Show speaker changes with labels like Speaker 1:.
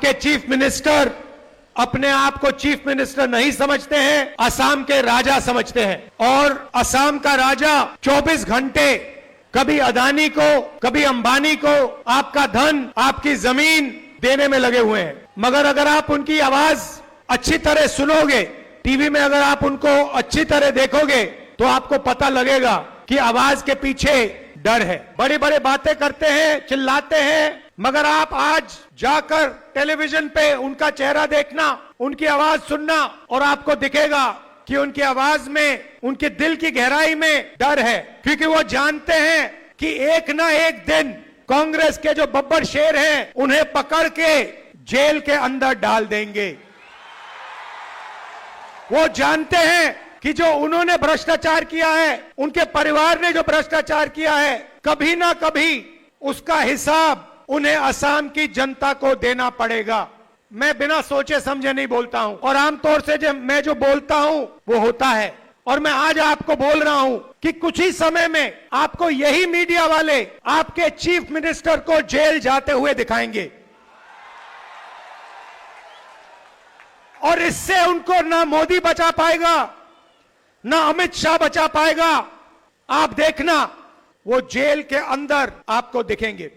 Speaker 1: आपके chief minister अपने आप को चीफ मिनिस्टर नहीं समझते हैं, असम के राजा समझते हैं। और असम का राजा 24 घंटे कभी अदानी को, कभी अंबानी को आपका धन, आपकी जमीन देने में लगे हुए हैं। मगर अगर आप उनकी आवाज अच्छी तरह सुनोगे, टीवी में अगर आप उनको अच्छी तरह देखोगे, तो आपको पता लगेगा कि आवाज के पीछे डर है। बड़ी बड़ी बातें करते हैं, चिल्लाते हैं, मगर आप आज जाकर टेलीविजन पे उनका चेहरा देखना, उनकी आवाज सुनना, और आपको दिखेगा कि उनकी आवाज में, उनके दिल की गहराई में डर है। क्योंकि वो जानते हैं कि एक ना एक दिन कांग्रेस के जो बब्बर शेर हैं, उन्हें पकड़ के जेल के अंदर डाल देंगे। वो जानते हैं कि जो उन्होंने भ्रष्टाचार किया है, उनके परिवार ने जो भ्रष्टाचार किया है, कभी ना कभी उसका हिसाब उन्हें असम की जनता को देना पड़ेगा। मैं बिना सोचे समझे नहीं बोलता हूं, और आमतौर से जब मैं जो बोलता हूं वो होता है। और मैं आज आपको बोल रहा हूं कि कुछ ही समय में आपको यही मीडिया वाले आपके चीफ मिनिस्टर को जेल जाते हुए दिखाएंगे, और इससे उनको ना मोदी बचा पाएगा, ना अमित शाह बचा पाएगा। आप देखना, वो जेल के अंदर आपको दिखेंगे।